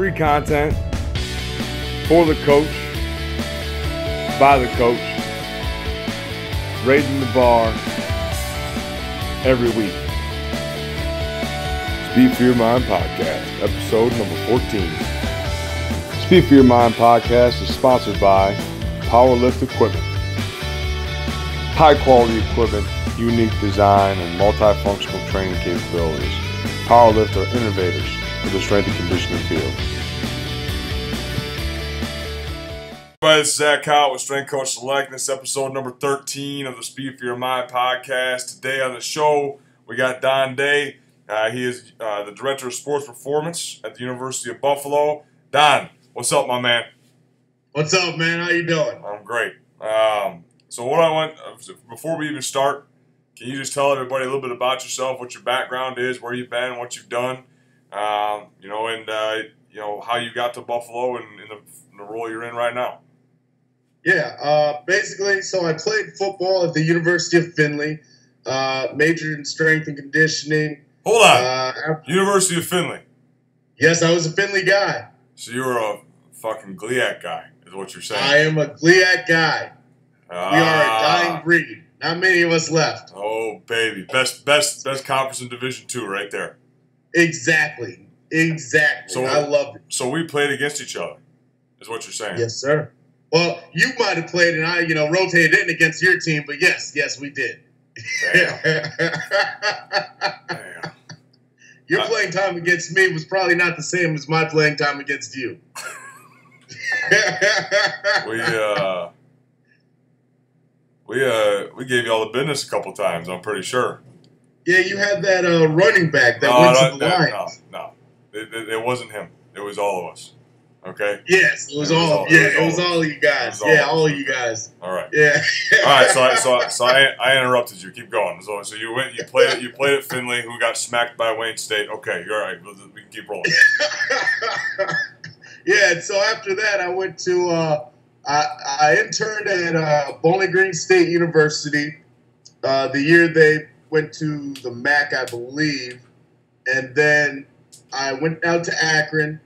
free content for the coach, by the coach, raising the bar every week. Speed for Your Mind Podcast, episode number 14. Speed for Your Mind Podcast is sponsored by Powerlift Equipment. High-quality equipment, unique design, and multifunctional training capabilities. Powerlift are innovators for the strength and conditioning field. Hi, this is Zach Houghton with Strength Coach Select. This is episode number 13 of the Speed for Your Mind podcast. Today on the show, we got Don Day. He is the Director of Sports Performance at the University of Buffalo. Don, what's up, my man? What's up, man? How you doing? I'm great. So what I want, before we even start, can you just tell everybody a little bit about yourself, what your background is, where you've been, what you've done, and how you got to Buffalo and in the role you're in right now? Yeah, basically, so I played football at the University of Findlay, majored in strength and conditioning. Hold on. University of Findlay. Yes, I was a Findlay guy. So you were a fucking GLIAC guy, is what you're saying. I am a GLIAC guy. We are a dying breed. Not many of us left. Oh, baby. Best conference in Division II right there. Exactly. So, I loved it. So we played against each other, is what you're saying. Yes, sir. Well, you might have played and I, rotated in against your team, but yes, we did. Damn. Damn. Your playing time against me was probably not the same as my playing time against you. We gave you all the business a couple times, I'm pretty sure. Yeah, you had that running back that went to the Lions. No. It wasn't him. It was all of us. Okay? Yes, it was all of you guys. All of you guys. All right. Yeah. All right, so I interrupted you. Keep going. So you played at Findlay, who got smacked by Wayne State. Okay, you're all right. We can keep rolling. Yeah, and so after that I went to I interned at Bowling Green State University the year they went to the MAC, I believe. And then I went out to Akron.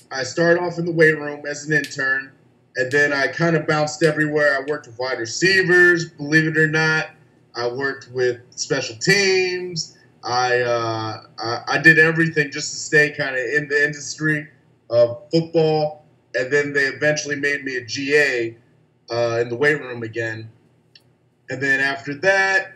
I started off in the weight room as an intern, and then I kind of bounced everywhere. I worked with wide receivers, believe it or not. I worked with special teams. I did everything just to stay kind of in the industry of football. And then they eventually made me a GA in the weight room again. And then after that,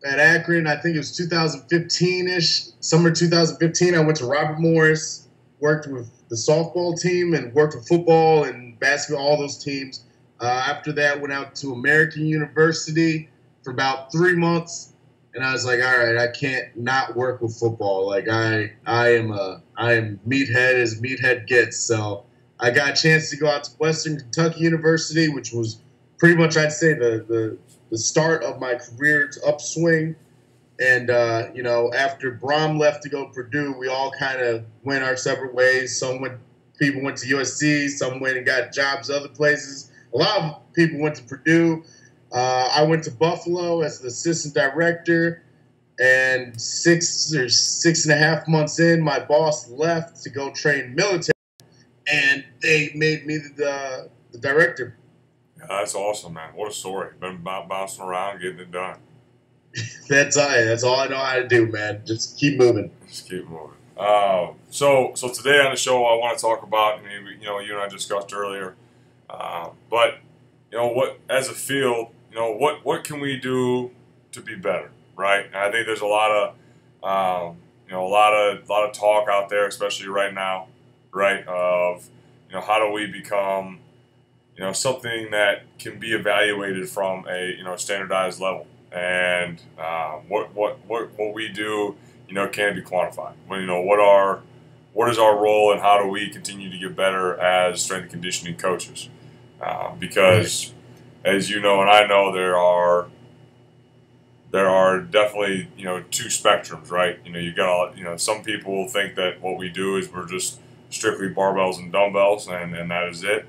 at Akron, I think it was 2015-ish, summer 2015, I went to Robert Morris, worked with the softball team and worked with football and basketball, all those teams. After that, went out to American University for about 3 months. And I was like, all right, I can't not work with football. Like I am meathead as meathead gets. So I got a chance to go out to Western Kentucky University, which was pretty much, I'd say, the start of my career's upswing. And, after Brom left to go to Purdue, we all kind of went our separate ways. People went to USC, some went and got jobs other places. A lot of people went to Purdue. I went to Buffalo as the assistant director. And 6.5 months in, my boss left to go train military. And they made me the director. Yeah, that's awesome, man. What a story. Been bouncing around, getting it done. That's all I know how to do, man. Just keep moving. So today on the show, I want to talk about, you and I discussed earlier, but what as a field, what can we do to be better, right? And I think there's a lot of talk out there, especially right now, right? Of how do we become something that can be evaluated from a standardized level. And what we do, can be quantified. What is our role, and how do we continue to get better as strength and conditioning coaches? Because, as you know and I know, there are definitely two spectrums, right? You got some people think that what we do is we're just strictly barbells and dumbbells, and that is it.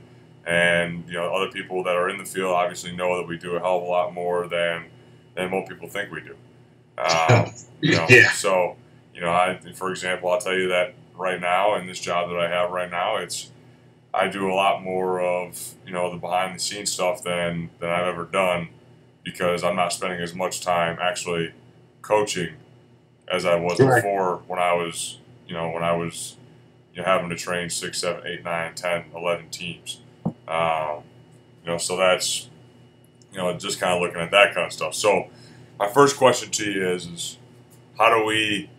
And other people that are in the field obviously know that we do a hell of a lot more than what people think we do. Yeah. So, for example, I'll tell you that right now in this job that I have right now, I do a lot more of, the behind the scenes stuff than I've ever done, because I'm not spending as much time actually coaching as I was Right. before, when I was having to train 6, 7, 8, 9, 10, 11 teams. So that's, just kind of looking at that kind of stuff. So my first question to you is how do we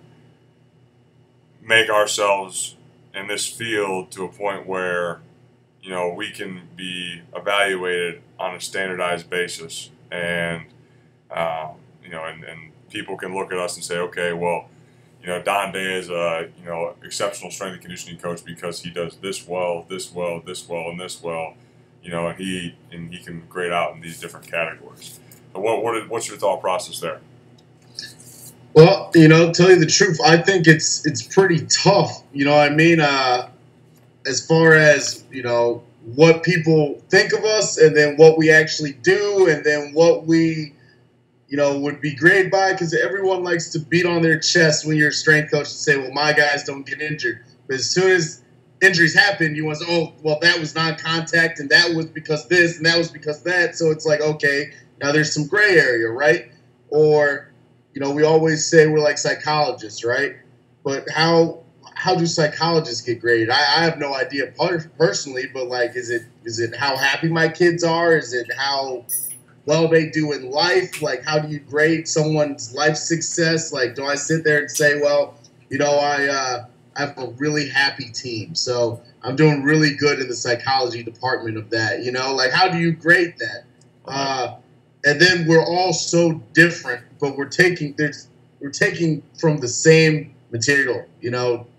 make ourselves in this field to a point where, we can be evaluated on a standardized basis, and and people can look at us and say, okay, well, Don Day is a exceptional strength and conditioning coach because he does this well, this well, this well, and this well, and he can grade out in these different categories. So what's your thought process there? Well, tell you the truth, I think it's pretty tough. You know what I mean? As far as what people think of us, and then what we actually do, and then what we would be graded by, because everyone likes to beat on their chest when you're a strength coach and say, well, my guys don't get injured. But as soon as injuries happen, you want to say, oh, well, that was non-contact, and that was because this, and that was because that. So it's like, okay, now there's some gray area, right? Or, we always say we're like psychologists, right? But how do psychologists get graded? I have no idea personally, but like, is it how happy my kids are? Is it how well they do in life? Like, how do you grade someone's life success? Like, do I sit there and say, well, I have a really happy team, so I'm doing really good in the psychology department of that, like, how do you grade that? And then we're all so different, but we're taking from the same material,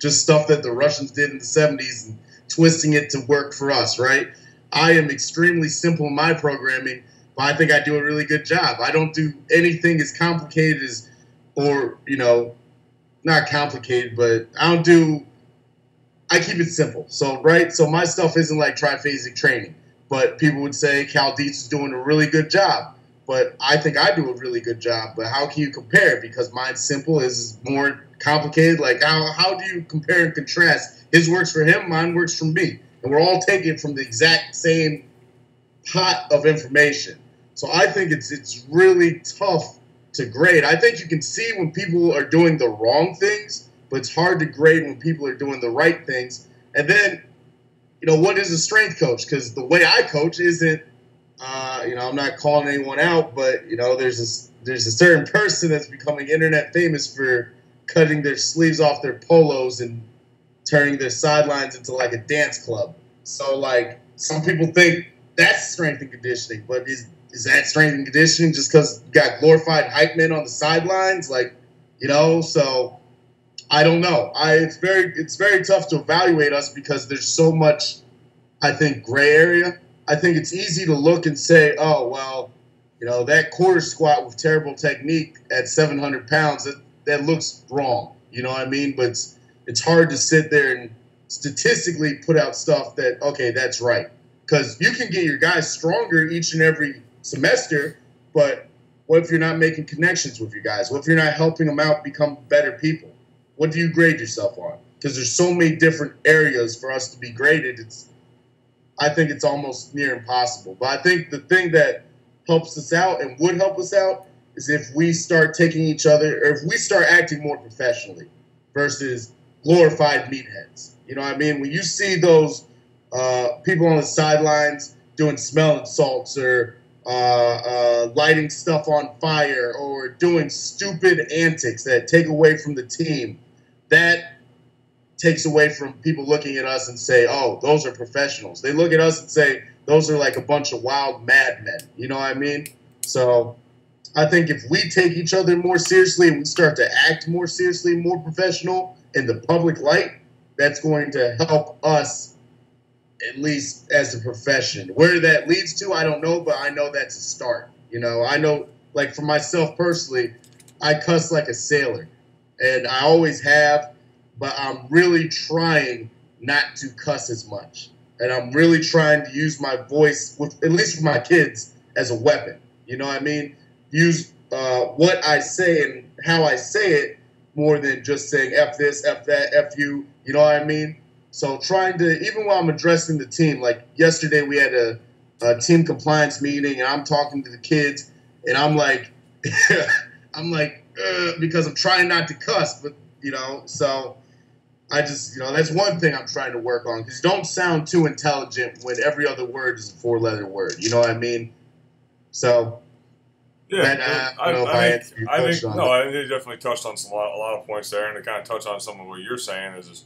just stuff that the Russians did in the 70s and twisting it to work for us, right? I am extremely simple in my programming, but I think I do a really good job. I don't do anything as complicated as, or, not complicated, but I keep it simple. So, right? So my stuff isn't like triphasic training, but people would say Cal Dietz is doing a really good job. But I think I do a really good job. But how can you compare? Because mine's simple, his is more complicated. Like, how do you compare and contrast? His works for him, mine works for me. And we're all taking from the exact same pot of information. So I think it's really tough to grade. I think you can see when people are doing the wrong things, but it's hard to grade when people are doing the right things. And then, what is a strength coach? Because the way I coach isn't, I'm not calling anyone out, but, there's a certain person that's becoming internet famous for cutting their sleeves off their polos and turning their sidelines into like a dance club. So, like, some people think that's strength and conditioning, but is that strength and conditioning just because you got glorified hype men on the sidelines? Like, so I don't know. It's very tough to evaluate us because there's so much, I think, gray area. I think it's easy to look and say, oh, well, that quarter squat with terrible technique at 700 pounds, that looks wrong. You know what I mean? But it's hard to sit there and statistically put out stuff that, okay, that's right. Because you can get your guys stronger each and every semester, but what if you're not making connections with your guys? What if you're not helping them out become better people? What do you grade yourself on? Because there's so many different areas for us to be graded. I think it's almost near impossible. But I think the thing that helps us out and would help us out is if we start taking each other, or if we start acting more professionally versus glorified meatheads. You know what I mean? When you see those people on the sidelines doing smelling salts or lighting stuff on fire or doing stupid antics that take away from the team, that takes away from people looking at us and say, oh, those are professionals. They look at us and say, those are like a bunch of wild madmen. You know what I mean? So I think if we take each other more seriously and we start to act more seriously, more professional in the public light, that's going to help us, at least as a profession. Where that leads to, I don't know, but I know that's a start. I know, like, for myself personally, I cuss like a sailor, and I always have, but I'm really trying not to cuss as much. And I'm really trying to use my voice, at least with my kids, as a weapon. You know what I mean? Use what I say and how I say it more than just saying F this, F that, F you, You know what I mean? So trying to, even while I'm addressing the team, like yesterday we had a team compliance meeting, and I'm talking to the kids, and I'm like, I'm like, because I'm trying not to cuss, but so I just, that's one thing I'm trying to work on, because don't sound too intelligent when every other word is a four-letter word. You know what I mean? So. Yeah, I don't know if I answered your question on that. I think you definitely touched on a lot of points there, and to kind of touch on some of what you're saying is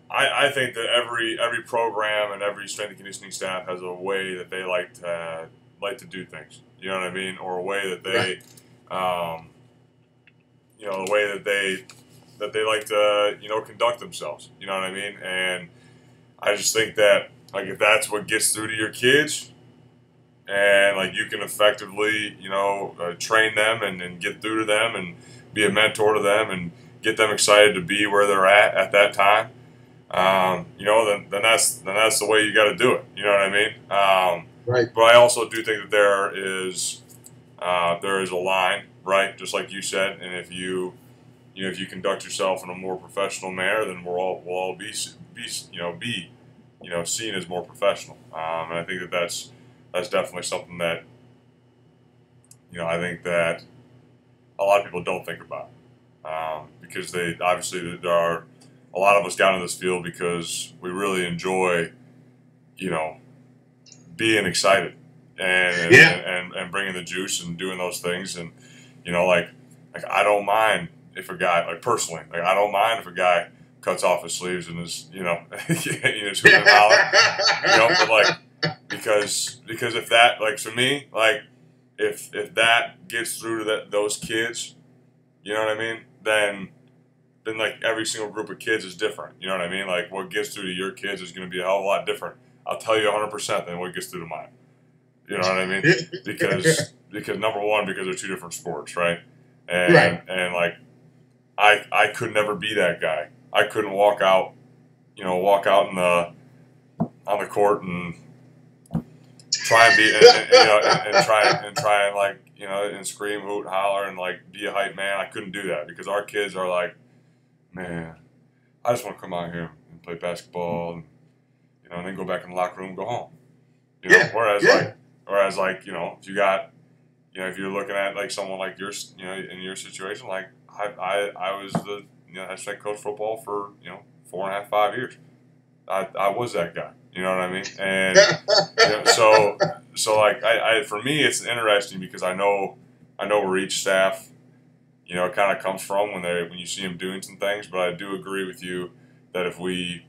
I think that every program and every strength and conditioning staff has a way that they like to do things. You know what I mean, or a way that they, the way that they like to conduct themselves. You know what I mean, and I just think that like if that's what gets through to your kids. And like you can effectively, train them and get through to them and be a mentor to them and get them excited to be where they're at that time. Then that's the way you got to do it. You know what I mean? Right. But I also do think that there is a line, right? Just like you said, and if you conduct yourself in a more professional manner, then we'll all be seen as more professional. And I think that's definitely something that, I think that a lot of people don't think about because there are a lot of us down in this field because we really enjoy, being excited and bringing the juice and doing those things. And, like I don't mind if a guy, like personally, like I don't mind if a guy cuts off his sleeves and is, but like, because if that, like for me, like if that gets through to those kids, you know what I mean, then like every single group of kids is different. You know what I mean? Like what gets through to your kids is going to be a hell of a lot different. I'll tell you 100% than what gets through to mine. You know what I mean? Because number one, because they're two different sports, right? And like I could never be that guy. I couldn't walk out on the court and try and be and try and like and scream, hoot, holler, and like be a hype man. I couldn't do that because our kids are like, man, I just want to come out here and play basketball, and then go back in the locker room and go home. Whereas if you got, if you're looking at like someone like yours, in your situation, like I was the head coach football for 4.5, 5 years. I was that guy. You know what I mean? And so like for me, it's interesting because I know where each staff, kind of comes from when you see them doing some things. But I do agree with you that if we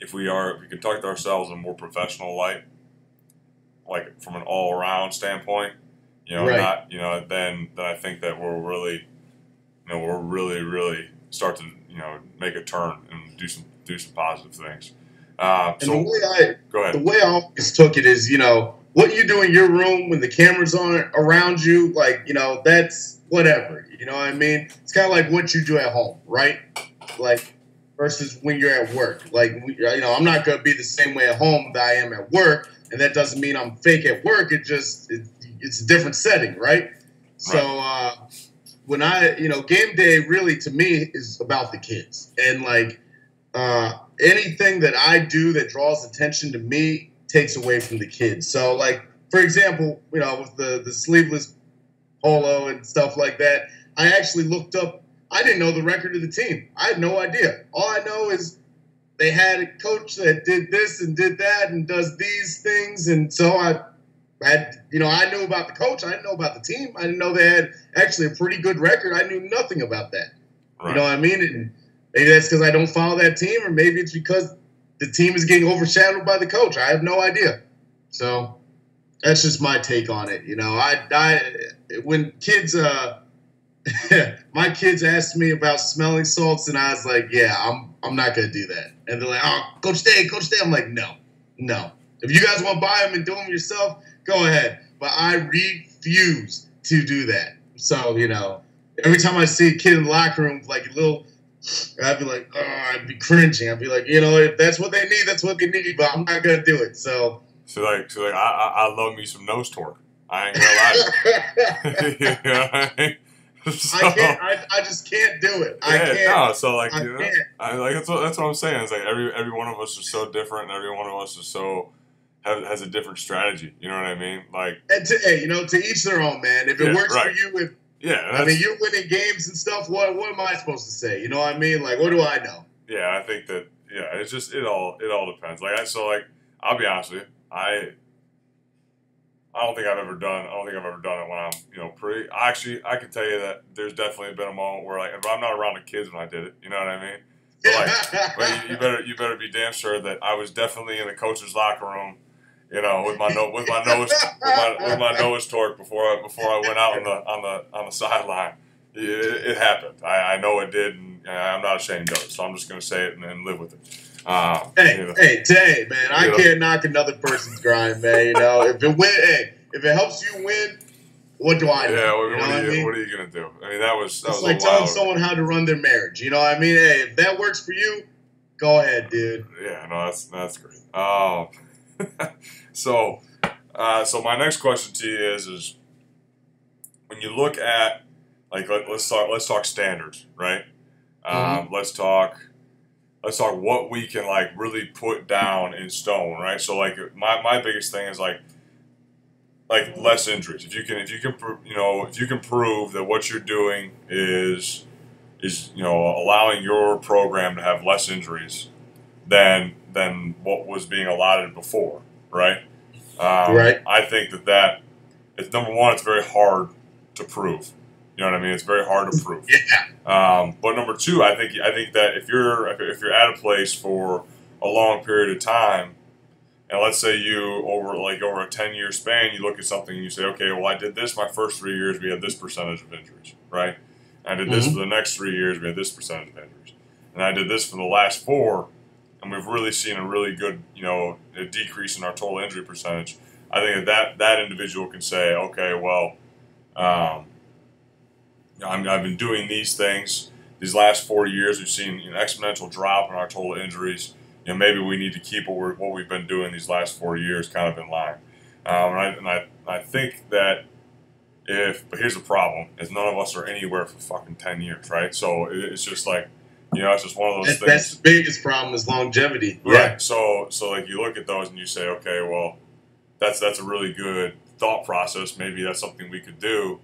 conduct ourselves in a more professional light, like from an all around standpoint, not then I think that we'll really start to make a turn and do some positive things. And go ahead. The way I always took it is, what you do in your room when the cameras aren't around you, like, that's whatever. You know what I mean? It's kind of like what you do at home, right? Like, versus when you're at work. Like, I'm not going to be the same way at home that I am at work, and that doesn't mean I'm fake at work. It's a different setting, right? So, when game day really to me is about the kids. And, like, anything that I do that draws attention to me takes away from the kids. So, like, for example, with the sleeveless polo and stuff like that, I actually looked up. I didn't know the record of the team. I had no idea. All I know is they had a coach that did this and did that and does these things. And so I knew about the coach. I didn't know about the team. I didn't know they had actually a pretty good record. I knew nothing about that. Right. You know what I mean? And maybe that's because I don't follow that team, or maybe it's because the team is getting overshadowed by the coach. I have no idea. So that's just my take on it. When kids, my kids asked me about smelling salts, and I was like, yeah, I'm not going to do that. And they're like, oh, Coach Day. I'm like, no. If you guys want to buy them and do them yourself, go ahead. But I refuse to do that. So, every time I see a kid in the locker room, like a little, I'd be like, oh, I'd be cringing. I'd be like, if that's what they need, that's what they need. But I'm not gonna do it. So I love me some nose torque. I ain't gonna lie. You know what I mean? So, I can't. I just can't do it. I yeah, can't. no. So like, I you know, can't. that's what I'm saying. It's like every one of us is so different, and every one of us is so has a different strategy. You know what I mean? Like, And hey, to each their own, man. If it yeah, works for right. you, Yeah, I mean, you're winning games and stuff. What am I supposed to say? You know what I mean? Like, what do I know? yeah. I think that it's just it all depends. Like I'll be honest with you. I don't think I've ever done. I don't think I've ever done it when I'm pretty. Actually, I can tell you that there's definitely been a moment where but I'm not around the kids when I did it. You know what I mean? But you better be damn sure that I was definitely in the coach's locker room. With my nose with my nose torqued before I went out on the sideline. It happened. I know it did, and I'm not ashamed of it. So I'm just going to say it and live with it. Hey, man, I can't knock another person's grind, man. If it helps you win, what do I know? Yeah, what are you gonna do? I mean, that was like telling someone how to run their marriage. You know what I mean? Hey, if that works for you, go ahead, dude. Yeah, no, that's great. So my next question to you is when you look at let's talk standards, right? Let's talk what we can really put down in stone, right? So my biggest thing is like less injuries. If you can prove that what you're doing is allowing your program to have less injuries than what was being allotted before, right? Right. I think that it's number one. It's very hard to prove. You know what I mean? It's very hard to prove. Yeah. But number two, I think that if you're at a place for a long period of time, and let's say you over a 10-year span, you look at something and you say, okay, well, I did this my first 3 years, we had this percentage of injuries, right? And I did this for the next 3 years, we had this percentage of injuries, and I did this for the last 4, and we've really seen a really good a decrease in our total injury percentage. I think that individual can say, okay, well, I've been doing these things. These last 4 years, we've seen an exponential drop in our total injuries. Maybe we need to keep what we've been doing these last 4 years kind of in line. I think that but here's the problem: is none of us are anywhere for fucking 10 years, right? So it's just it's just one of those things. That's the biggest problem is longevity, right? Yeah. So you look at those and you say, okay, well, that's a really good thought process. Maybe that's something we could do,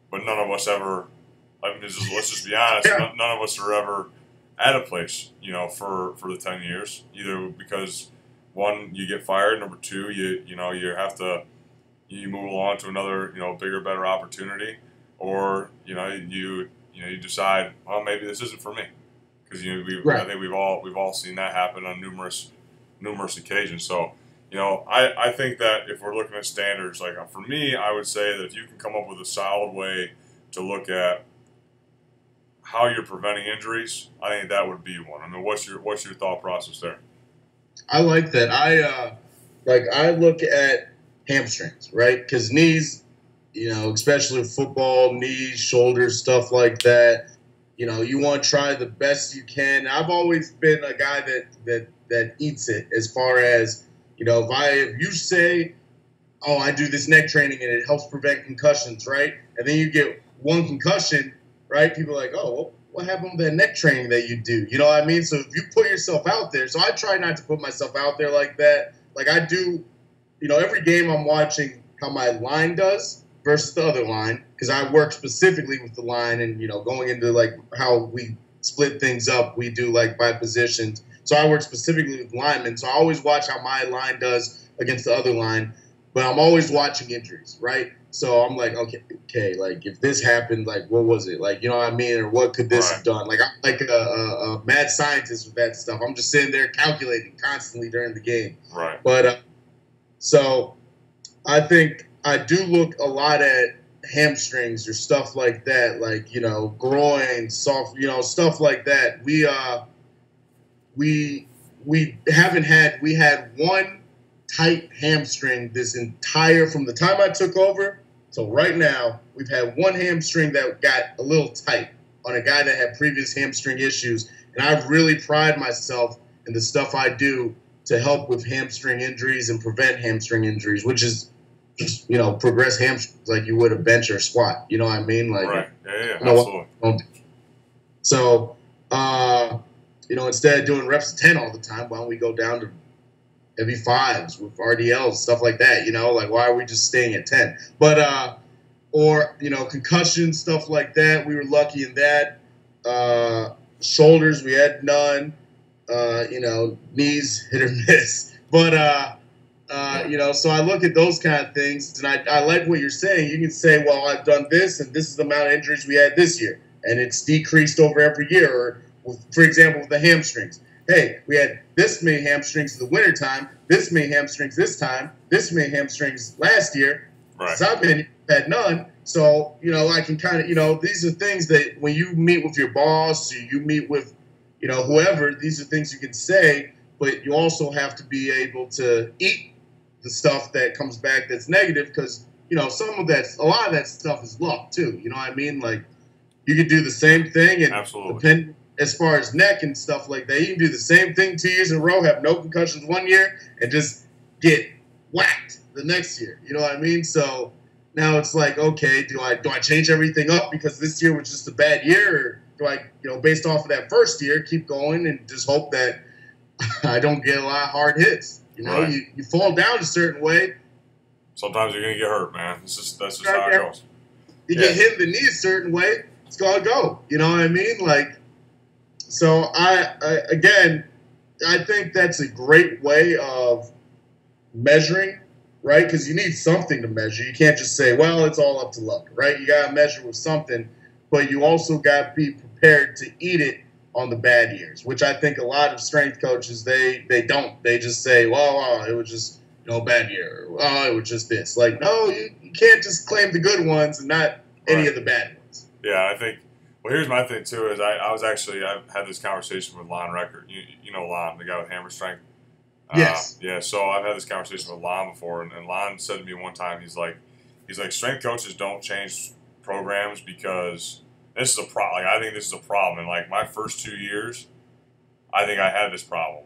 but none of us ever. I mean, let's just be honest. Yeah. None of us are ever at a place, for the 10 years, either because one, you get fired, number two, you have to move along to another, bigger, better opportunity, or you decide, well, maybe this isn't for me, because I think we've all seen that happen on numerous occasions. So I think that if we're looking at standards, for me, I would say that if you can come up with a solid way to look at how you're preventing injuries, I think that would be one. I mean, what's your thought process there? I like that. I look at hamstrings, right? Because knees, especially football, knees, shoulders, stuff like that. You want to try the best you can. I've always been a guy that eats it as far as if you say, oh, I do this neck training and it helps prevent concussions, right? And then you get one concussion. Right? People are like, oh, well, what happened with that neck training that you do? You know what I mean? So if you put yourself out there, so I try not to put myself out there like that. Like I do, every game I'm watching how my line does versus the other line, because I work specifically with the line and, going into how we split things up, we do by positions. So I work specifically with linemen. So I always watch how my line does against the other line, but I'm always watching injuries, right? So I'm like, okay, if this happened, what was it? You know what I mean? Or what could this have done? I'm like a mad scientist with that stuff. I'm just sitting there calculating constantly during the game. Right. But so I think I do look a lot at hamstrings or stuff like that, groin, soft, stuff like that. We had one tight hamstring from the time I took over till right now. We've had one hamstring that got a little tight on a guy that had previous hamstring issues, and I really pride myself in the stuff I do to help with hamstring injuries and prevent hamstring injuries, which is progress hamstrings like you would a bench or squat. You know what I mean? Like, right. Yeah, absolutely. So, instead of doing reps of 10 all the time, why don't we go down to heavy fives with RDLs, stuff like that? Like, why are we just staying at 10? But, concussion, stuff like that. We were lucky in that. Shoulders, we had none. Knees, hit or miss. But, so I look at those kind of things, and I like what you're saying. You can say, well, I've done this, and this is the amount of injuries we had this year, and it's decreased over every year. Or, for example, with the hamstrings. Hey, we had this many hamstrings in the wintertime, this many hamstrings this time, this many hamstrings last year. Right. So I've had none. So, I can kind of, these are things that when you meet with your boss, you meet with, whoever, these are things you can say, but you also have to be able to eat the stuff that comes back that's negative, because a lot of that stuff is luck too. You know what I mean? Like, you could do the same thing, and absolutely, as far as neck and stuff like that, you can do the same thing 2 years in a row, have no concussions one year, and just get whacked the next year. You know what I mean? So now it's like, okay, do I change everything up because this year was just a bad year, or do I, based off of that first year, keep going and just hope that I don't get a lot of hard hits? Right. You fall down a certain way. Sometimes you're gonna get hurt, man. That's just how it goes. You get hit in the knee a certain way, it's gonna go. You know what I mean? Like, so I think that's a great way of measuring, right? Because you need something to measure. You can't just say, well, it's all up to luck, right? You gotta measure with something, but you also gotta be prepared to eat it on the bad years, which I think a lot of strength coaches, they don't. They just say, well, it was just bad year. Oh, it was just this. Like, no, you can't just claim the good ones and not any of the bad ones. Yeah, I think. Well, here's my thing too. Is I've had this conversation with Lon Record. You know Lon, the guy with hammer strength. Yes. Yeah. So I've had this conversation with Lon before, and Lon said to me one time, he's like, strength coaches don't change programs because this is a problem. Like, I think this is a problem. And like my first 2 years, I think I had this problem.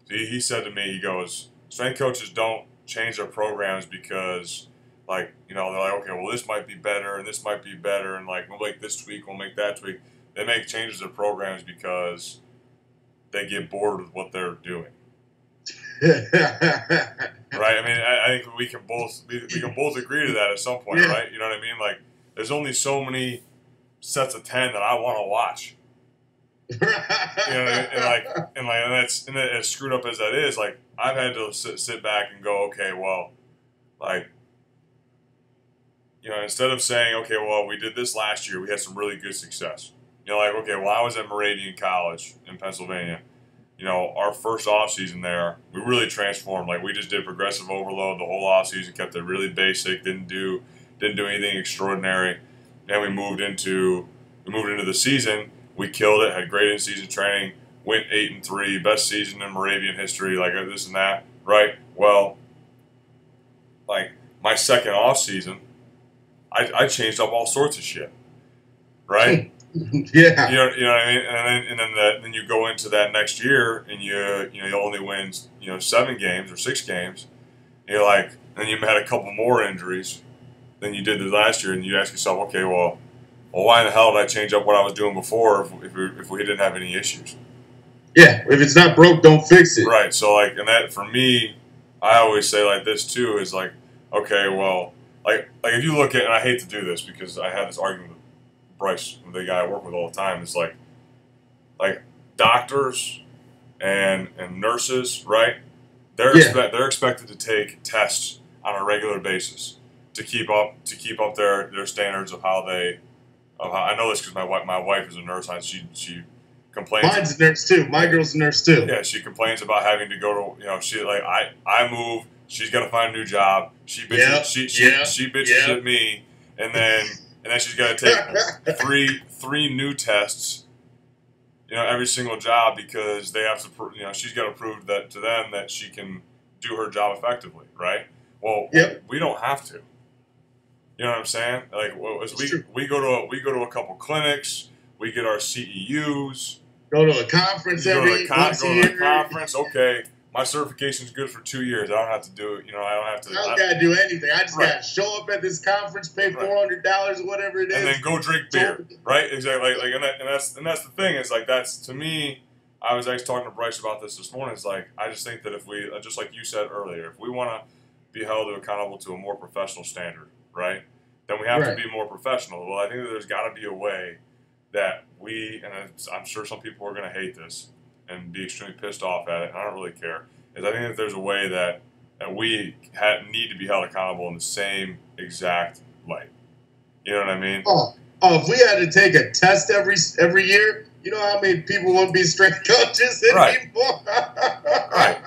He said to me, he goes, strength coaches don't change their programs because, like, they're like, okay, well, this might be better and this might be better, and like, we'll make this tweak, we'll make that tweak. They make changes to their programs because they get bored with what they're doing. Right? I mean, I think we can both agree to that at some point, right? You know what I mean? Like, there's only so many sets of 10 that I want to watch. And that's as screwed up as that is, like, I've had to sit back and go, okay, well, like, instead of saying, okay, well, we did this last year, we had some really good success. Like, okay, well, I was at Moravian College in Pennsylvania. Our first off season there, we really transformed. Like, we just did progressive overload the whole off season, kept it really basic, didn't do anything extraordinary. Then we moved into the season. We killed it, had great in-season training, went 8-3, best season in Moravian history, like this and that, right? Well, like, my second off season, I changed up all sorts of shit, right? Yeah. You know what I mean? And then you go into that next year and you only win 7 games or 6 games. And you're like, and you had a couple more injuries than you did the last year, and you ask yourself, okay, well, why in the hell did I change up what I was doing before if we didn't have any issues? Yeah, if it's not broke, don't fix it. Right. So like, and that for me, I always say like this too is like, okay, well, like if you look at, and I hate to do this because I had this argument with Bryce, the guy I work with all the time. It's like doctors and nurses, right? They're expected to take tests on a regular basis to keep up their standards of how they. I know this because my wife is a nurse. She complains. Mine's a nurse too. My girl's a nurse too. Yeah, she complains about having to go to she like I move. She's got to find a new job. She bitches. She bitches at me, and then she's got to take three new tests. Every single job because they have to. She's got to prove that to them that she can do her job effectively, right? Well, we don't have to. You know what I'm saying? Like, we go to a couple clinics. We get our CEUs. Go to a conference once a year. Go to a conference. Okay, my certification's good for 2 years. I don't have to do it. I don't have to. I don't gotta do anything. I just right. gotta show up at this conference, pay $400 or whatever it is, and then go drink beer. Right? Exactly. And that's the thing. Is like that's to me. I was actually talking to Bryce about this morning. It's like I just think that if we, just like you said earlier, if we want to be held accountable to a more professional standard, right, then we have to be more professional. Well, I think that there's got to be a way that we, and I'm sure some people are going to hate this and be extremely pissed off at it, and I don't really care, is I think that there's a way that we need to be held accountable in the same exact light. You know what I mean? Oh, if we had to take a test every year, you know how many people wouldn't be strength coaches anymore? Right.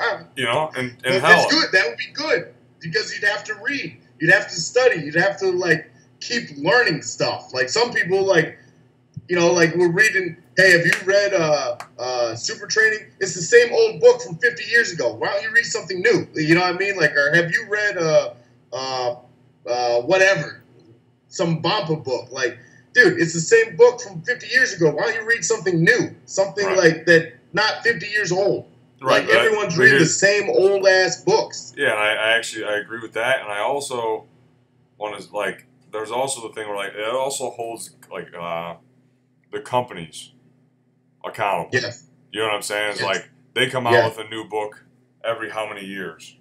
And that's good. That would be good because you'd have to read, you'd have to study, you'd have to keep learning stuff. Like some people, we're reading. Hey, have you read Super Training? It's the same old book from 50 years ago. Why don't you read something new? You know what I mean? Or have you read whatever, some Bampa book? Dude, it's the same book from 50 years ago. Why don't you read something new? Something that, not 50 years old. Right. Everyone's reading the same old ass books. Yeah, and I agree with that. And I also want to there's also the thing where it also holds the companies accountable. Yes. You know what I'm saying? It's they come out with a new book every how many years,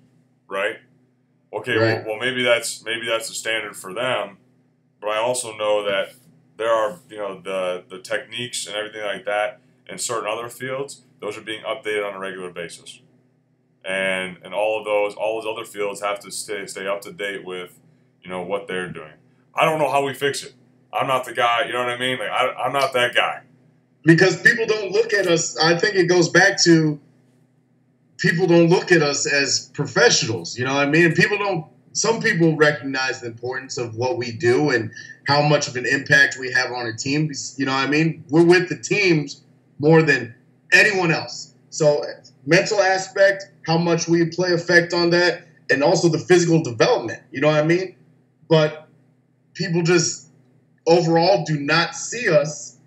right? Okay, right. Well maybe that's the standard for them, but I also know that there are, the techniques and everything like that in certain other fields, those are being updated on a regular basis. And all those other fields have to stay up to date with, what they're doing. I don't know how we fix it. I'm not the guy, you know what I mean? I'm not that guy. Because people don't look at us, I think it goes back to people don't look at us as professionals, you know what I mean? Some people recognize the importance of what we do and how much of an impact we have on a team. You know what I mean? We're with the teams more than anyone else. So mental aspect, how much we play effect on that, and also the physical development. You know what I mean? But people just overall do not see us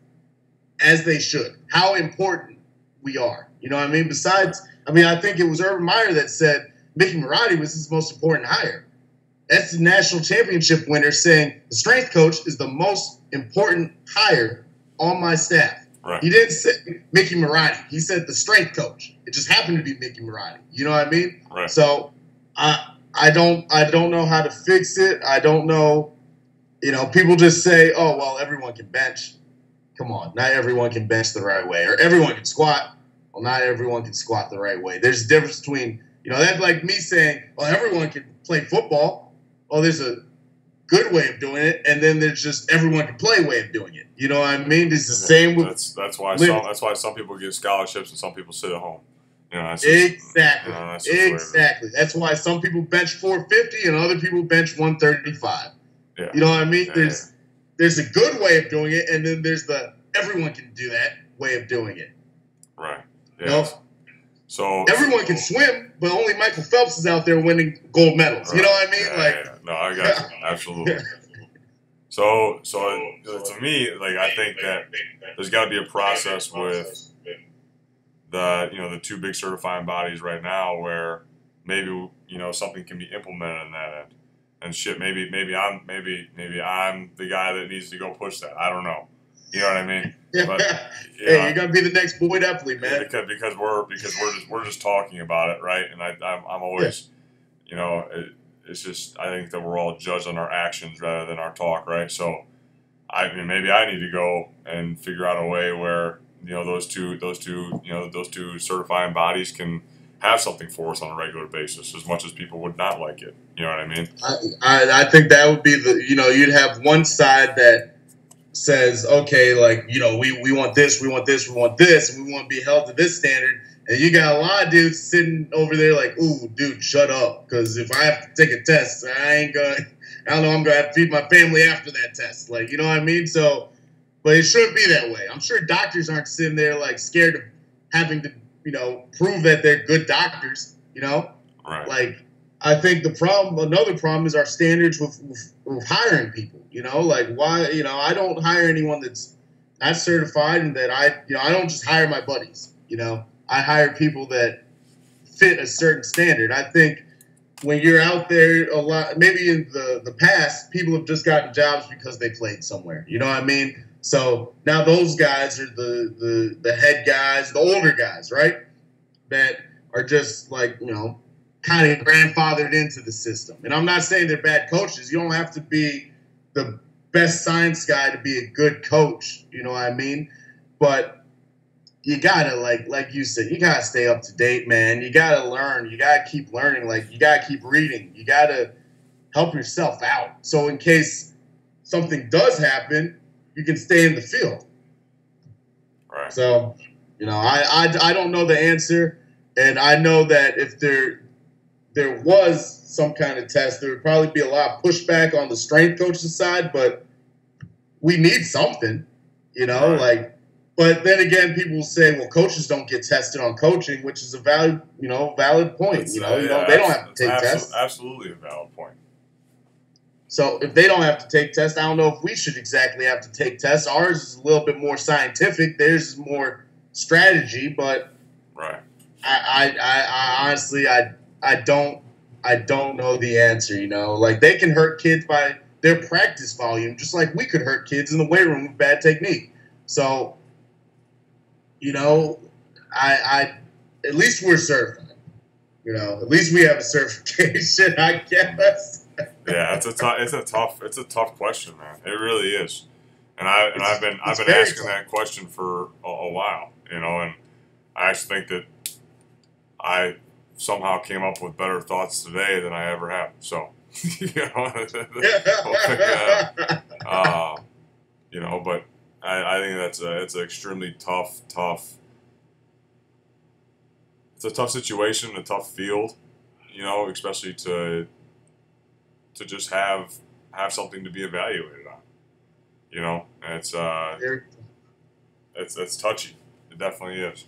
as they should, how important we are. You know what I mean? I think it was Urban Meyer that said Mickey Marotti was his most important hire. That's the national championship winner saying the strength coach is the most important hire on my staff. Right. He didn't say Mickey Marotti. He said the strength coach. It just happened to be Mickey Marotti. You know what I mean? Right. So I don't know how to fix it. I don't know. People just say, oh, well, everyone can bench. Come on. Not everyone can bench the right way. Or everyone can squat. Well, not everyone can squat the right way. There's a difference between, that's like me saying, well, everyone can play football. Oh, there's a good way of doing it, and then there's just everyone can play way of doing it. You know what I mean? It's the same with that's why some people get scholarships and some people sit at home. Exactly. That's why some people bench 450 and other people bench 135. Yeah. You know what I mean? There's a good way of doing it, and then there's the everyone can do that way of doing it. Right. Yeah. So everyone can swim, but only Michael Phelps is out there winning gold medals. Right. You know what I mean? No, I got you. Absolutely. So to me, I think that there's got to be a process with the two big certifying bodies right now where maybe something can be implemented in that end. And shit, maybe I'm the guy that needs to go push that. I don't know. You know what I mean? But, hey, you're gonna be the next Boyd Epley, man. Because we're just talking about it, right? And I'm always, it's just I think that we're all judged on our actions rather than our talk, right? So, maybe I need to go and figure out a way where those two certifying bodies can have something for us on a regular basis, as much as people would not like it. You know what I mean? I think that would be you'd have one side that says, okay, we want this, we want this, we want this, and we want to be held to this standard. And you got a lot of dudes sitting over there like, ooh, dude, shut up. Because if I have to take a test, I'm going to have to feed my family after that test. You know what I mean? So, but it shouldn't be that way. I'm sure doctors aren't sitting there scared of having to, prove that they're good doctors, Right. I think another problem is our standards with hiring people. Why? I don't hire anyone that's not certified, and that I don't just hire my buddies. I hire people that fit a certain standard. I think when you're out there a lot, maybe in the past, people have just gotten jobs because they played somewhere. You know what I mean? So now those guys are the head guys, the older guys, right? That are just like, kind of grandfathered into the system. And I'm not saying they're bad coaches. You don't have to be the best science guy to be a good coach. You know what I mean? But you gotta, like you said, you gotta stay up to date, man. You gotta learn. You gotta keep learning. Like, you gotta keep reading. You gotta help yourself out. So in case something does happen, you can stay in the field. Right. So, I don't know the answer, and I know that if there was some kind of test, there would probably be a lot of pushback on the strength coach's side, but we need something, Right. but then again, people will say, well, coaches don't get tested on coaching, which is a valid point. They don't have to take tests. Absolutely a valid point. So if they don't have to take tests, I don't know if we should exactly have to take tests. Ours is a little bit more scientific. Theirs is more strategy, but right. I honestly, I don't know the answer. Like, they can hurt kids by their practice volume, just like we could hurt kids in the weight room with bad technique. So, I at least we're certified. At least we have a certification, I guess. Yeah, it's a tough question, man. It really is. And I've been asking tough. that question for a while, and I actually think that I somehow came up with better thoughts today than I ever have. So, but I think it's an extremely tough. It's a tough situation, a tough field, especially to just have something to be evaluated on. It's touchy. It definitely is.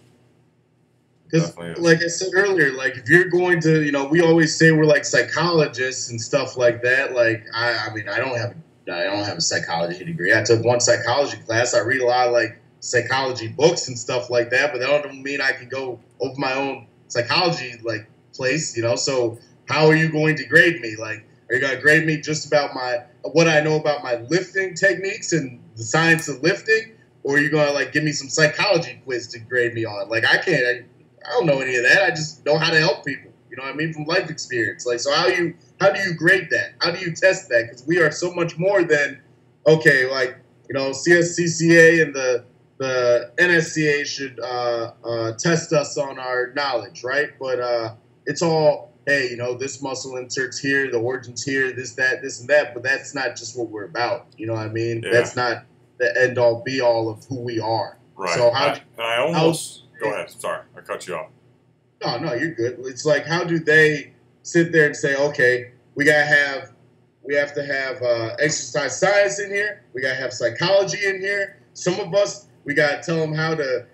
Because, like I said earlier, like, if you're going to, we always say we're like psychologists and stuff like that. Like, I mean, I don't have a psychology degree. I took one psychology class. I read a lot of like psychology books and stuff like that, but that don't mean I can go open my own psychology place. So how are you going to grade me? Like, are you going to grade me just about what I know about my lifting techniques and the science of lifting, or are you going to give me some psychology quiz to grade me on? Like, I don't know any of that. I just know how to help people. You know what I mean? From life experience. So how do you grade that? How do you test that? Because we are so much more than, okay, CSCCA and the NSCA should test us on our knowledge, right? But it's all, hey, this muscle insert's here, the origin's here, this, and that. But that's not just what we're about. You know what I mean? Yeah. That's not the end all be all of who we are. Right. So go ahead. Sorry, I cut you off. No, you're good. It's like, how do they sit there and say, okay, we have to have exercise science in here. We got to have psychology in here. Some of us, we got to tell them how to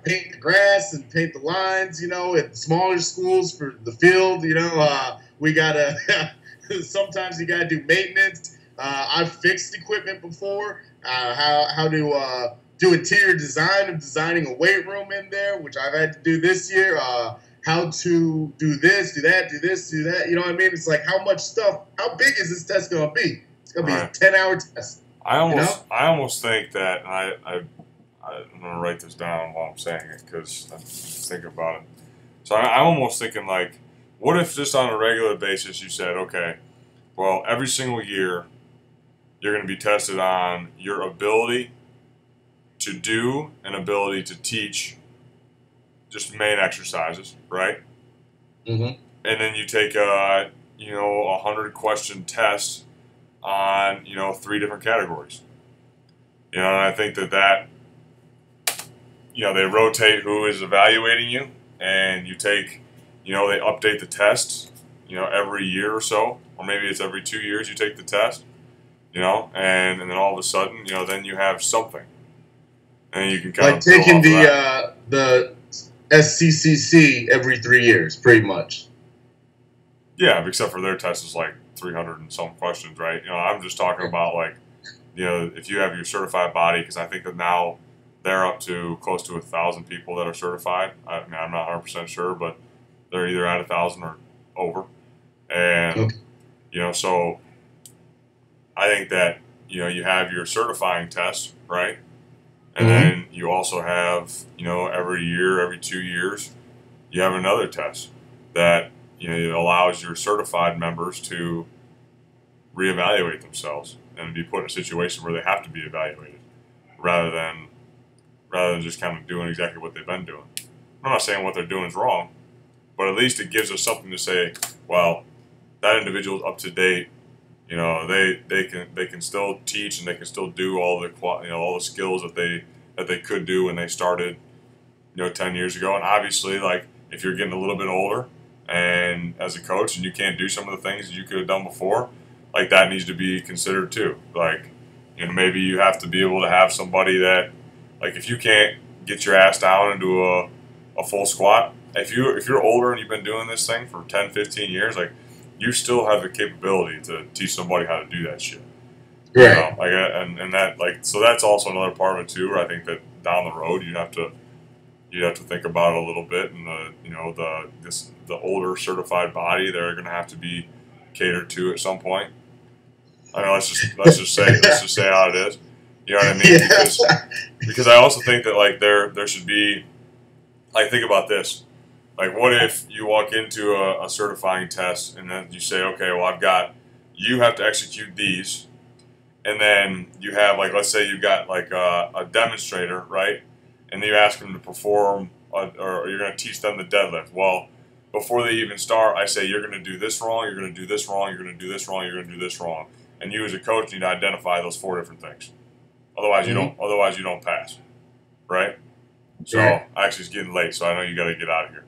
paint the grass and paint the lines. At smaller schools for the field. We got to. Sometimes you got to do maintenance. I've fixed equipment before. How to do interior design of designing a weight room in there, which I've had to do this year. How to do this, do that, do this, do that. You know what I mean? It's like, how big is this test going to be? It's going to be a 10-hour test. I almost think that, and I'm going to write this down while I'm saying it because I'm just thinking about it. So I'm almost thinking, what if just on a regular basis you said, okay, well, every single year you're going to be tested on your ability to do and ability to teach just main exercises, right? Mm-hmm. And then you take a 100-question test on 3 different categories. And I think that they rotate who is evaluating you, and you take they update the test every year or so, or maybe it's every 2 years you take the test, and then all of a sudden then you have something. And you can kind of taking the SCCC every 3 years, pretty much. Yeah, except for their test is 300 and some questions, right? I'm just talking about if you have your certified body, because I think that now they're up to close to 1,000 people that are certified. I mean, I'm not 100% sure, but They're either at 1,000 or over. And, so I think that, you have your certifying test, right? And then you also have, every year, every 2 years, you have another test that, it allows your certified members to reevaluate themselves and be put in a situation where they have to be evaluated rather than just kind of doing exactly what they've been doing. I'm not saying what they're doing is wrong, but at least it gives us something to say, well, that individual's up to date. They can still teach and they can still do all the skills that they could do when they started 10 years ago. And obviously, like, if you're getting a little bit older and as a coach and you can't do some of the things that you could have done before, like, that needs to be considered too. Like, maybe you have to be able to have somebody that, like, if you can't get your ass down and do a full squat, if you're older and you've been doing this thing for 10, 15 years, like, you still have the capability to teach somebody how to do that shit. Right. And that, like, so that's also another part of it too, where I think that down the road you have to think about it a little bit, and the older certified body, they're going to have to be catered to at some point. I mean, let's just say how it is. You know what I mean? Yeah. Because I also think that, like, there should be, like, think about this. Like, what if you walk into a certifying test and then you say, okay, well, you have to execute these, and then you have, like, let's say you've got, like, a demonstrator, right? And then you ask them to perform, or you're going to teach them the deadlift. Well, before they even start, I say, you're going to do this wrong, you're going to do this wrong, you're going to do this wrong, you're going to do this wrong. And you as a coach need to identify those 4 different things. Otherwise, you don't pass, right? So, actually, it's getting late, so I know you got to get out of here.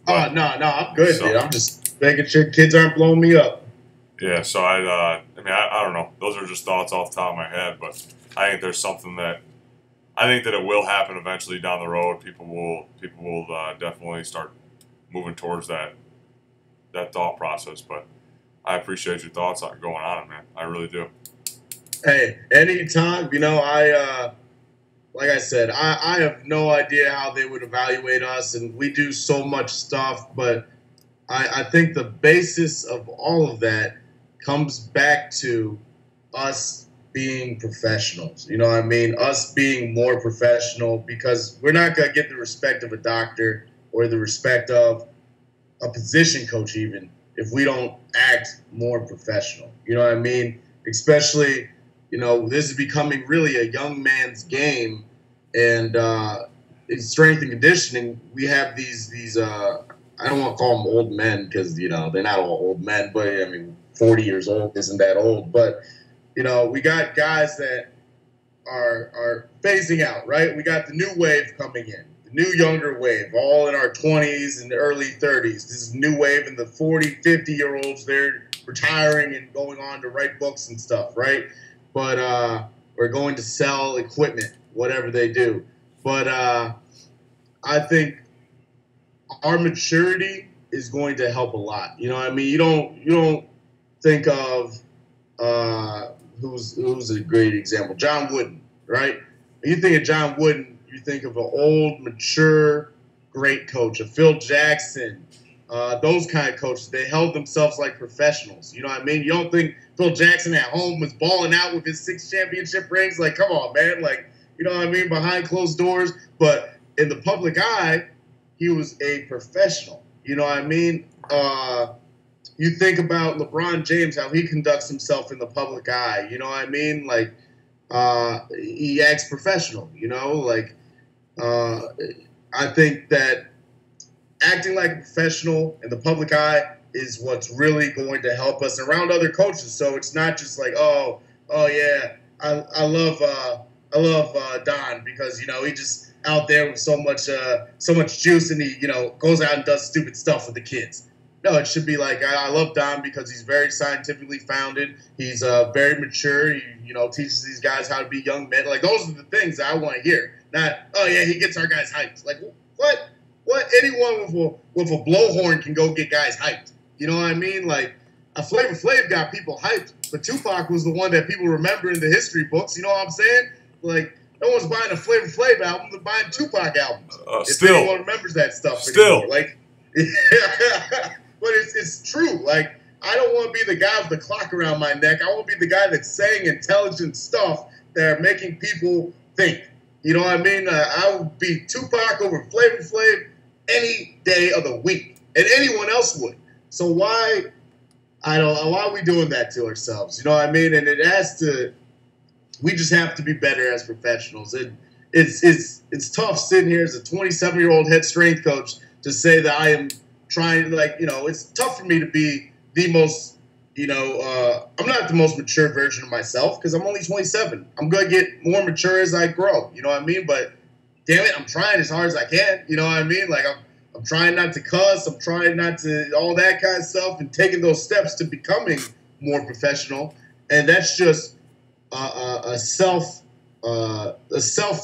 But, no, I'm good, dude. I'm just making sure kids aren't blowing me up. Yeah, so I don't know. Those are just thoughts off the top of my head, but I think there's something that I think that it will happen eventually down the road. People will definitely start moving towards that thought process. But I appreciate your thoughts on going on it, man. I really do. Hey, anytime, like I said, I have no idea how they would evaluate us, and we do so much stuff, but I think the basis of all of that comes back to us being professionals. You know what I mean? Us being more professional, because we're not going to get the respect of a doctor or the respect of a position coach even if we don't act more professional. You know what I mean? Especially, this is becoming really a young man's game, and in strength and conditioning, we have these I don't want to call them old men because, they're not all old men, but, 40 years old isn't that old. But, we got guys that are phasing out, right? We got the new wave coming in, the new younger wave, all in our 20s and early 30s. This is new wave, and the 40, 50-year-olds, they're retiring and going on to write books and stuff, right? But we're going to sell equipment, whatever they do. But I think our maturity is going to help a lot. You know what I mean? You don't think of who's a great example? John Wooden, right? When you think of John Wooden, you think of an old, mature, great coach. A Phil Jackson, those kind of coaches. They held themselves like professionals. You know what I mean? You don't think Phil Jackson at home was balling out with his 6 championship rings? Like, come on, man. Like, you know what I mean? Behind closed doors. But in the public eye, he was a professional. You know what I mean? You think about LeBron James, how he conducts himself in the public eye. You know what I mean? Like, he acts professional, Like, I think that acting like a professional in the public eye is what's really going to help us around other coaches. So it's not just like, oh yeah, I love Don because he just out there with so much juice, and he goes out and does stupid stuff with the kids. No, it should be like, I love Don because he's very scientifically founded. He's very mature. He teaches these guys how to be young men. Like, those are the things that I want to hear. Not, oh yeah, he gets our guys hyped. Like, what? Anyone with a blowhorn can go get guys hyped. You know what I mean? Like, a Flavor Flav got people hyped, but Tupac was the one that people remember in the history books. You know what I'm saying? Like, no one's buying a Flavor Flav album; they're buying Tupac albums. If anyone remembers that stuff anymore. Like, But it's true. Like, I don't want to be the guy with the clock around my neck. I want to be the guy that's saying intelligent stuff that are making people think. You know what I mean? I would be Tupac over Flavor Flav any day of the week, and anyone else would. So why are we doing that to ourselves? You know what I mean? And it has to. We just have to be better as professionals. It's tough sitting here as a 27-year-old head strength coach to say that I am trying. Like, you know, it's tough for me to be the most. You know, I'm not the most mature version of myself because I'm only 27. I'm gonna get more mature as I grow. You know what I mean? But damn it, I'm trying as hard as I can. You know what I mean? Like, I'm trying not to cuss. I'm trying not to all that kind of stuff, and taking those steps to becoming more professional. And that's just a self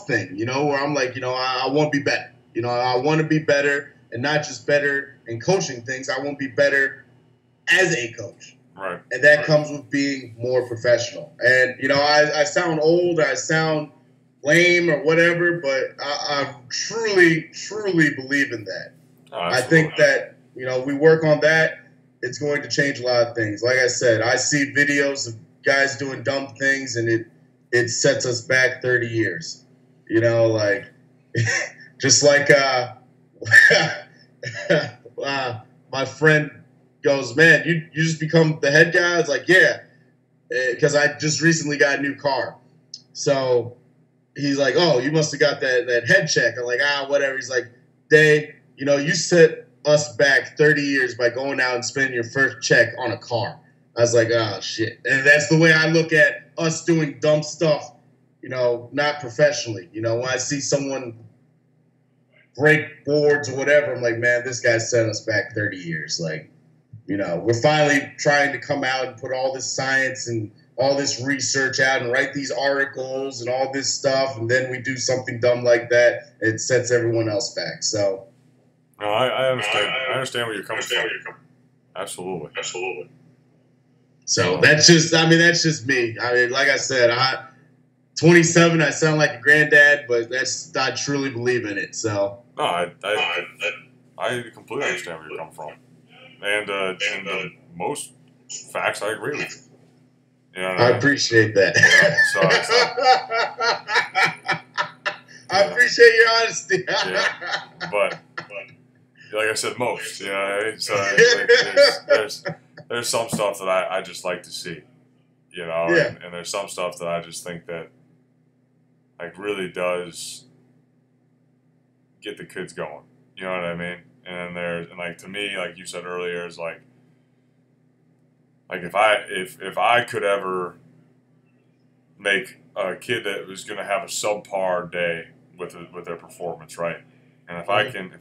thing, you know, where I'm like, you know, I want to be better. You know, I want to be better, and not just better in coaching things. I want to be better as a coach. Right. And that comes with being more professional. And, you know, I sound old, I sound lame or whatever, but I truly, truly believe in that. I think that, you know, we work on that, it's going to change a lot of things. Like I said, I see videos of guys doing dumb things, and it sets us back 30 years. You know, like, just like my friend goes, man, you just become the head guy? I was like, yeah, because I just recently got a new car. So he's like, oh, you must have got that head check. I'm like, whatever. He's like, Dave, you know, you set us back 30 years by going out and spending your first check on a car. I was like, oh, shit. And that's the way I look at us doing dumb stuff, you know, not professionally. You know, when I see someone break boards or whatever, I'm like, man, this guy set us back 30 years. Like, you know, we're finally trying to come out and put all this science and all this research out and write these articles and all this stuff, and then we do something dumb like that. It sets everyone else back. So, no, I understand. I understand where you're coming from. Absolutely. So that's just me. I mean, like I said, 27. I sound like a granddad, but I truly believe in it. So no, I completely understand where you're coming from. And most facts, I agree with you. You know I appreciate that. I appreciate your honesty. Yeah, but like I said, most. You know, so there's some stuff that I just like to see. You know, and there's some stuff that I just think that like really does get the kids going. You know what I mean? And like to me, like you said earlier, is like if I could ever make a kid that was going to have a subpar day with their performance, right? And if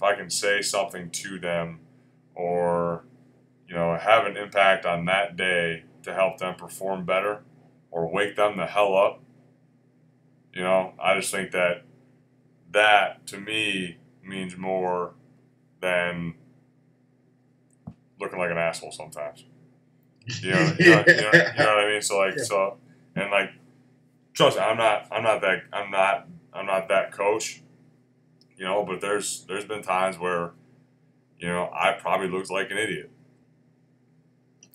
I can say something to them, or you know, have an impact on that day to help them perform better, or wake them the hell up, you know, I just think that to me means more than looking like an asshole sometimes. You know what I mean? So like, and like, trust me, I'm not that coach, you know, but there's been times where, you know, I probably looked like an idiot.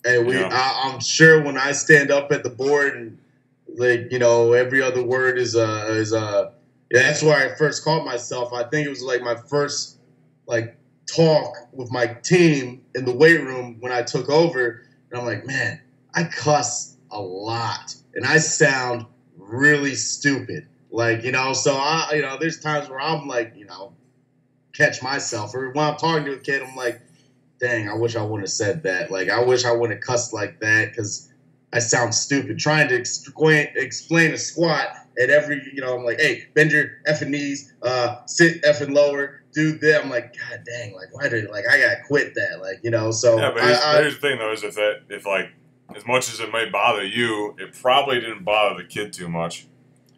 And I'm sure when I stand up at the board and like, you know, every other word is that's where I first caught myself. I think it was like my first like talk with my team in the weight room when I took over, and I'm like, man, I cuss a lot and I sound really stupid. Like, you know, so there's times where I'm like, you know, catch myself, or when I'm talking to a kid, I'm like, dang, I wish I wouldn't have said that. Like, I wish I wouldn't have cussed like that because I sound stupid. Trying to explain a squat at every, you know, I'm like, hey, bend your effing knees, sit effing lower, do that. I'm like, God dang, like, why did, like, I gotta quit that, like, you know. So yeah, but here's the thing though, is if like, as much as it may bother you, it probably didn't bother the kid too much.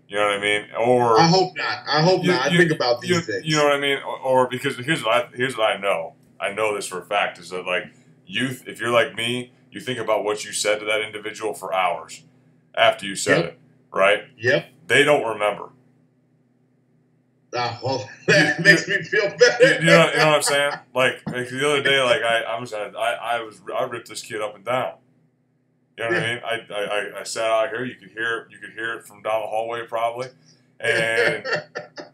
You know what I mean? Or I hope not. I think about these things. You know what I mean? Or because here's what I know. I know this for a fact, is that like if you're like me, you think about what you said to that individual for hours after you said it, right? Yep. They don't remember. Well, that makes me feel better. You know what I'm saying? Like the other day, like I ripped this kid up and down. You know what I mean? I sat out here. You could hear it from down the hallway probably. And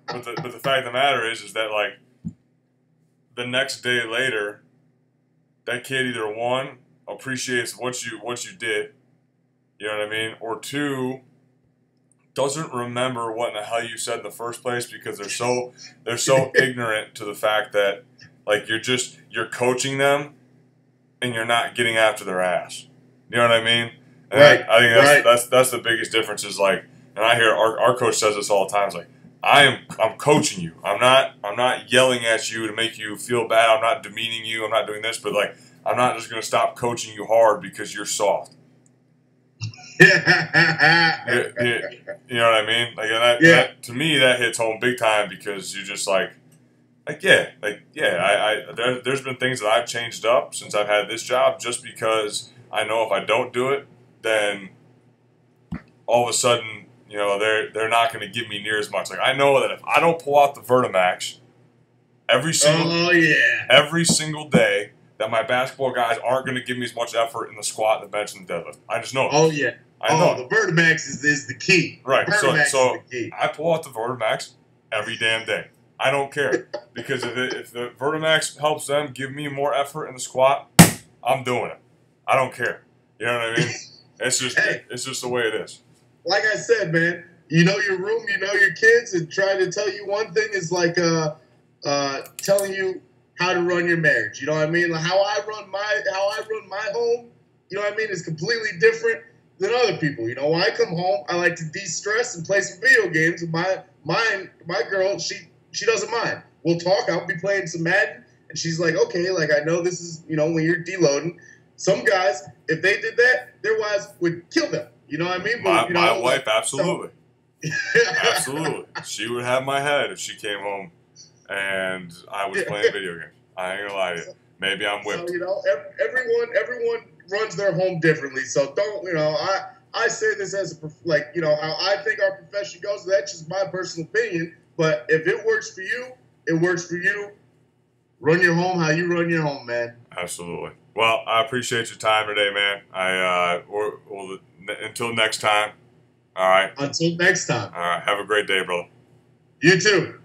but the fact of the matter is that like the next day later, that kid either one appreciates what you did, you know what I mean, or two doesn't remember what in the hell you said in the first place because they're so ignorant to the fact that like you're coaching them and you're not getting after their ass. You know what I mean? And Right. I think that's the biggest difference is like, and I hear our coach says this all the time. It's like I'm coaching you. I'm not yelling at you to make you feel bad. I'm not demeaning you. I'm not doing this, but like I'm not just going to stop coaching you hard because you're soft. You know what I mean? Like that to me that hits home big time because you're just there's been things that I've changed up since I've had this job just because I know if I don't do it, then all of a sudden, you know, they're not going to give me near as much. Like I know that if I don't pull out the Vertimax every single day, that my basketball guys aren't going to give me as much effort in the squat, the bench, and the deadlift. I just know it. Oh yeah. I know the Vertimax is the key. Right. So is the key. I pull out the Vertimax every damn day. I don't care because if the Vertimax helps them give me more effort in the squat, I'm doing it. I don't care. You know what I mean? It's just the way it is. Like I said, man, you know your room, you know your kids, and trying to tell you one thing is like telling you how to run your marriage. You know what I mean? Like how I run my home, you know what I mean, is completely different than other people. You know, when I come home, I like to de-stress and play some video games. And my girl, she doesn't mind. We'll talk. I'll be playing some Madden, and she's like, okay, like I know this is, you know, when you're deloading. Some guys, if they did that, their wives would kill them. You know what I mean? But, my wife, absolutely. Absolutely. She would have my head if she came home and I was playing video games. I ain't gonna lie to you. Maybe I'm whipped. So, you know, everyone runs their home differently. So don't, you know, I say this as you know, how I think our profession goes. That's just my personal opinion. But if it works for you, it works for you. Run your home how you run your home, man. Absolutely. Well, I appreciate your time today, man. Until next time. All right. Until next time. All right. Have a great day, brother. You too.